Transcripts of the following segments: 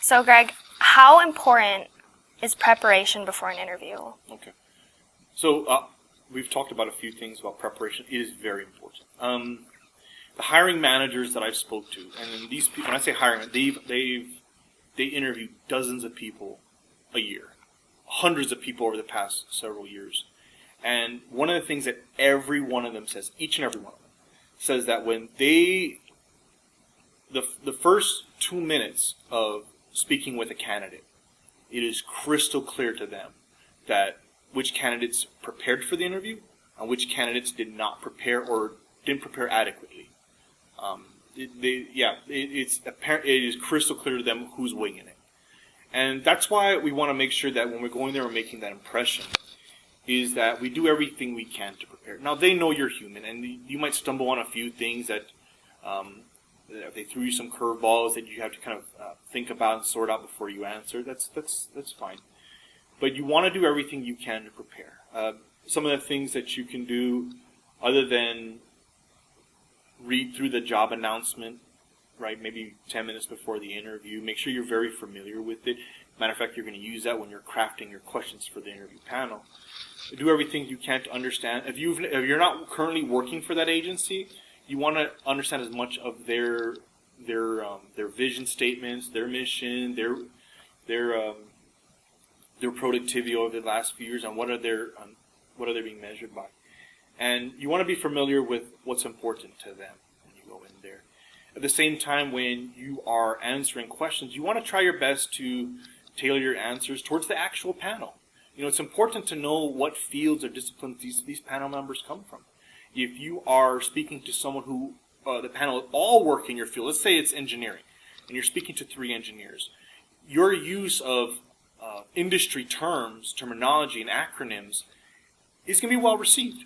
So, Greg, how important is preparation before an interview? Okay. So we've talked about a few things about preparation. It is very important. The hiring managers that I've spoke to, and these people, when I say hiring, they interview dozens of people a year, hundreds of people over the past several years. And one of the things that every one of them says, each and every one of them, says that when the first 2 minutes of speaking with a candidate, it is crystal clear to them that which candidates prepared for the interview and which candidates did not prepare or didn't prepare adequately. It's apparent. It is crystal clear to them who's winging it, and that's why we want to make sure that when we're going there and making that impression, is that we do everything we can to prepare. Now they know you're human, and you might stumble on a few things that they threw you some curveballs that you have to kind of think about and sort out before you answer. That's fine, but you want to do everything you can to prepare. Some of the things that you can do, other than read through the job announcement, right? Maybe 10 minutes before the interview. Make sure you're very familiar with it. Matter of fact, you're going to use that when you're crafting your questions for the interview panel. Do everything you can to understand. If you're not currently working for that agency, you want to understand as much of their vision statements, their mission, their productivity over the last few years, and what are they being measured by. And you want to be familiar with what's important to them when you go in there. At the same time, when you are answering questions, you want to try your best to tailor your answers towards the actual panel. You know, it's important to know what fields or disciplines these panel members come from. If you are speaking to someone who, the panel all work in your field, let's say it's engineering, and you're speaking to 3 engineers, your use of industry terms, terminology, and acronyms is going to be well received.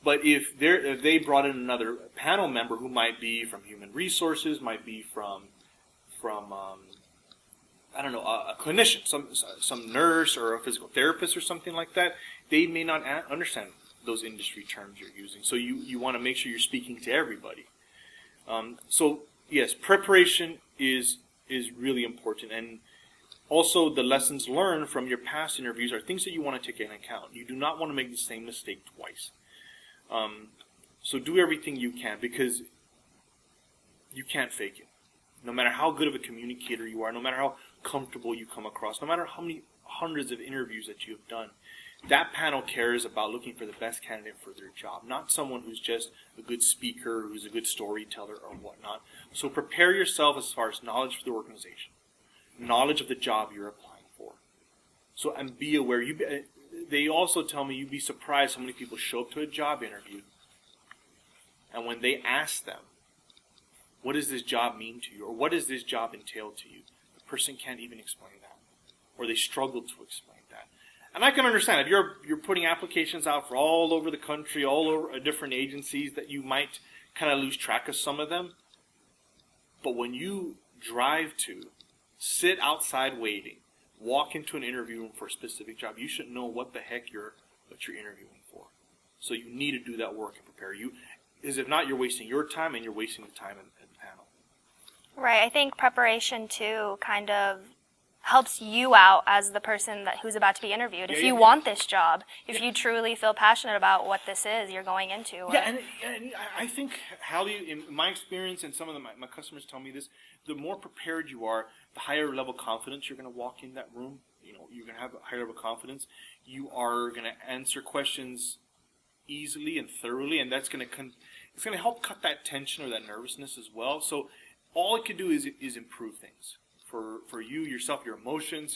But if they brought in another panel member who might be from human resources, might be from I don't know, a clinician, some nurse or a physical therapist or something like that, they may not understand those industry terms you're using. So you want to make sure you're speaking to everybody. So yes, preparation is really important, and also the lessons learned from your past interviews are things that you want to take into account. You do not want to make the same mistake twice. So do everything you can, because you can't fake it. No matter how good of a communicator you are, no matter how comfortable you come across, no matter how many hundreds of interviews that you have done, that panel cares about looking for the best candidate for their job, not someone who's just a good speaker, who's a good storyteller or whatnot. So prepare yourself as far as knowledge for the organization, knowledge of the job you're applying for. So, and be aware. They also tell me you'd be surprised how many people show up to a job interview, and when they ask them, what does this job mean to you, or what does this job entail to you, the person can't even explain that, or they struggle to explain that. And I can understand, if you're putting applications out for all over the country, all over different agencies, that you might kind of lose track of some of them. But when you drive to, sit outside waiting, walk into an interview room for a specific job, you should know what the heck you're interviewing for. So you need to do that work and prepare. Because if not, you're wasting your time and you're wasting the time in the panel. Right. I think preparation too kind of helps you out as the person who's about to be interviewed. If you want this job, if you truly feel passionate about what this is you're going into. Yeah, and I think, Hallie, in my experience, and some of my customers tell me this, the more prepared you are, the higher level confidence you're going to walk in that room. You know, you're going to have a higher level confidence. You are going to answer questions easily and thoroughly, and that's going to help cut that tension or that nervousness as well. So all it can do is improve things for you, yourself, your emotions,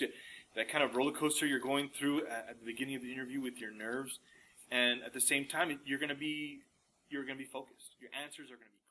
that kind of roller coaster you're going through at the beginning of the interview with your nerves, and at the same time you're going to be focused. Your answers are going to be